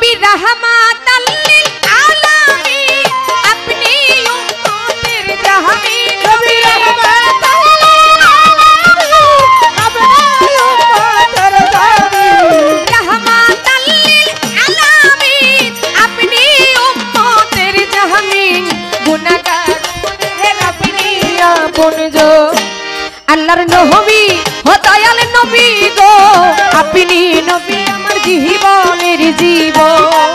নবী রাহমাতাল লিল আলামিন আপনি উম্মতের জামিন নবী রাহমাতাল লিল আলামিন আপনি উম্মতের জামিন রাহমাতাল লিল আলামিন আপনি উম্মতের জামিন গুনাহগার উম্মতের আপনি আপনজন আল্লাহর নবী ও দয়াল নবী গো আপনি নবী আমার জীবনের জীবন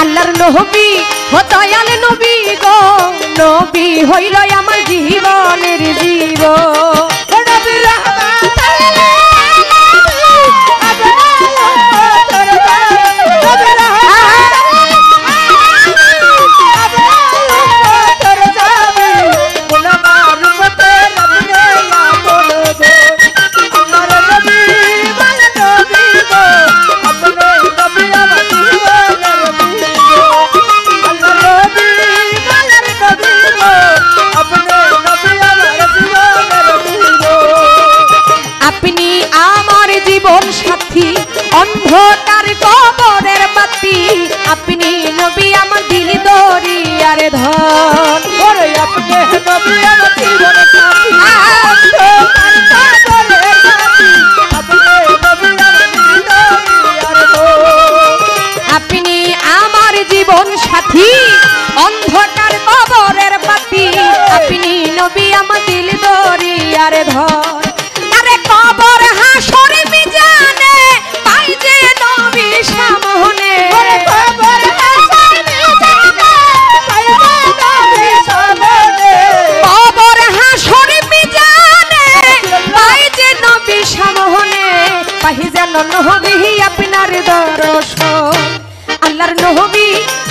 আল্লাহর নবী ও দয়াল নবী গো নবী হইল আমার জীবনের জীবন নবী রাহমাতাল লিল আলামিন আপনি উম্মতের জামিন নবী রাহমাতাল লিল আলামিন আপনি উম্মতের জামিন গুনাহগার উম্মতের আপনি আপনি আমার জীবন সাথী অন্ধকার কবরের বাতি আপনি নবী আমার দিল দরিয়ার ধন ওরে আপনি নবী আমার জীবন সাথী অন্ধকার কবরের বাতি আপনি নবী আমার দিল দরিয়ার ধন আপনি আমার জীবন সাথী অন্ধকার কবরের বাতি আপনি নবী আমার দিল দরিয়ার ধন কবর হাসর মিজানে পাই যে নবী সামনে কবর হাসর মিজানে পাই যে নবী সামনে কবর হাসর মিজানে পাই যে নবী সামনে পাই যেন নবী আপনার দর্শন আল্লাহর নবী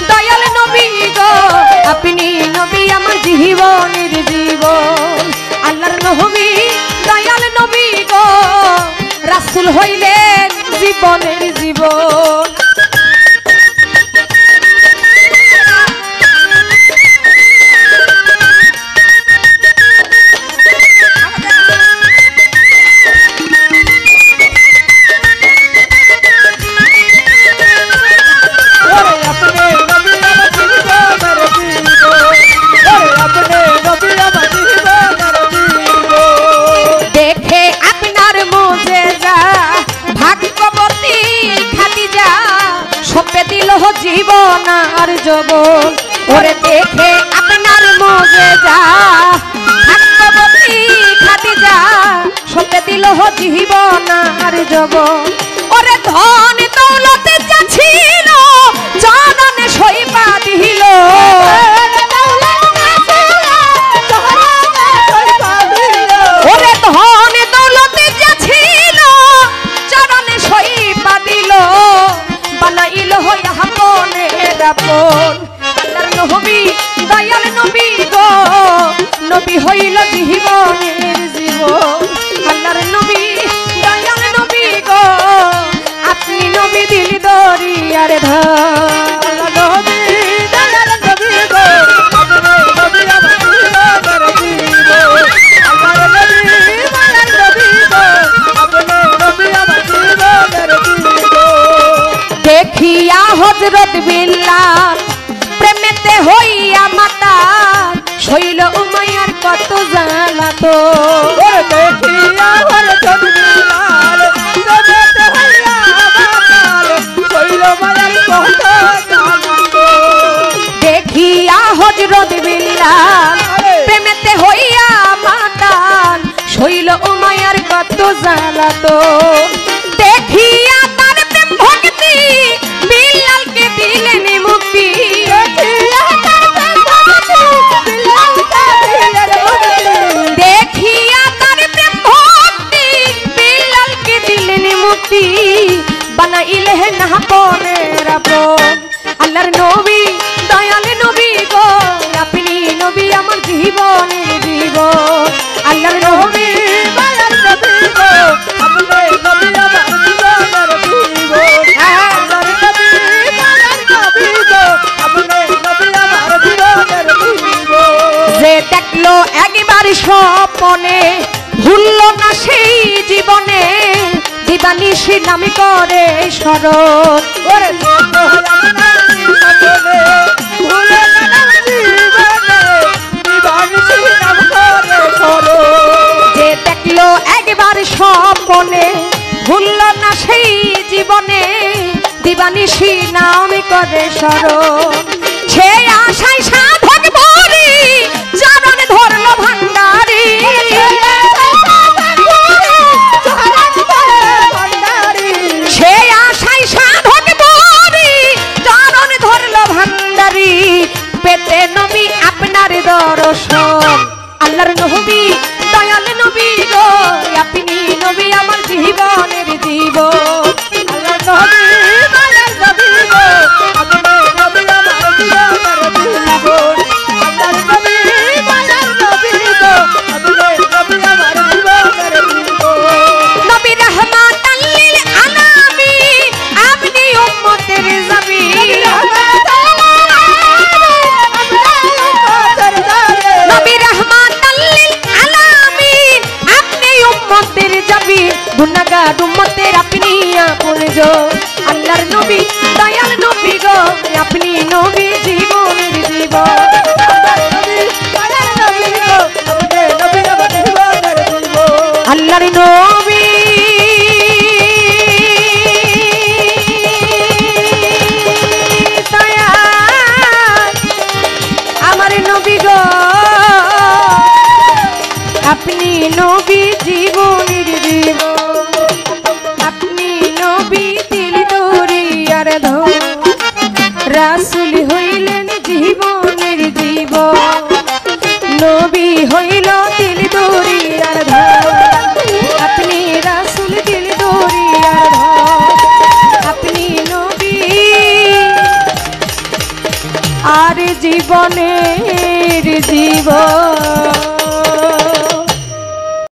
দয়াল নবী গো আপনি নবী আমার জীবনের জীবন আল্লাহর নবী দয়াল নবী গো রাসূল হইলেন জীবনের জীবন জীবন আর যৌবন ওরে দেখে আপনার মুজিজা ভাগ্যবতী খাদিজা সপে দিল জীবন আর যৌবন ওরে ধন দৌলতে যা ছিল জননে সইবা দিল ওরে ধন দৌলতে যা ছিল জননে সইবা দিল বানাইল হইয়া আপনের আপন আল্লাহর নবী দয়াল নবী গো নবী হইল জীবনের জীবন আল্লাহর নবী দয়াল নবী গো আপনি নবী দিল দরিয়ার ধন আল্লাহর নবী দয়াল নবী গো আপনি নবী আমার জীবনের জীবন আল্লাহর নবী দয়াল নবী গো আপনি নবী আমার জীবনের জীবন দেখিয়া হযরত বিল্লাল প্রেমেতে হইয়া মাতা শৈল উমাইয়ার কত জ্বালাতো দেখিয়া হযরত বিল্লাল প্রেমেতে হইয়া মাতা শৈল উমাইয়ার কত জ্বালাতো দেখিয়া হযরত বিল্লাল প্রেমেতে হইয়া মাতা শৈল উমাইয়ার কত জ্বালাতো দেখিয়া তার প্রেম ভক্তি বিল্লালকে দিলেন মুক্তি দেখিয়া তার প্রেম ভক্তি বিল্লালকে দিলেন মুক্তি বানাইলেন আপনের আপন আল্লাহর নবী দয়াল নবী গো আপনি নবী আমার জীবনের জীবন আল্লাহর নবী দয়াল নবী গো আপনি নবী আমার জীবনের জীবন আল্লাহর নবী দয়াল নবী গো আপনি নবী আমার জীবনের জীবন যে দেখলো একবার স্বপ্নে ভুললো না সেই জীবনে দিবানিশি নামি করে স্মরণ ওরে আপনার জীবনে ভুলে গেলাম জীবনে দিবানিশি নাম করে স্মরণ যে দেখলো একবার স্বপ্নে ভুলল না সেই জীবনে দিবানিশি নামি করে স্মরণ সে আশায় সাধক ভরি চরণ ধরলো ভান্ডারি সে আশায় সাধক ভরি চরণ ধরলো ভান্ডারি পেতে নবী আপনার দর্শন আল্লাহর নবী দয়াল নবী গো আপনি নবী আমার জীবনের জীবন আল্লাহর নবী মায়ের নবী গো আপনি নবী আমার জীবনের জীবন আল্লাহর নবী মায়ের নবী গো আপনি নবী আমার জীবনের জীবন নবী রহমাতাল লিল আলামিন আপনি উম্মতের জামিন নবী রহমাতাল লিল আলামিন আপনি উম্মতের জামিন গুনাহগার উম্মতের আপনি আপনজন আল্লাহর নবী দয়াল নবী গো আপনি নবী জীবনের জীবন আল্লাহর নবী মায়ের নবী গো আপনি নবী আমার জীবনের জীবন আল্লাহর নবী দয়াল আমার নবী গো আপনি নবী জীবনের জীবন আপনি নবী দিল দরিয়ার ধন রাসূল হইলেন জীবনের জীবন নবী হইল দিল দরিয়ার ধন আপনি রাসূল দিল দরিয়ার ধন আপনি নবী আর জীবনের জীবন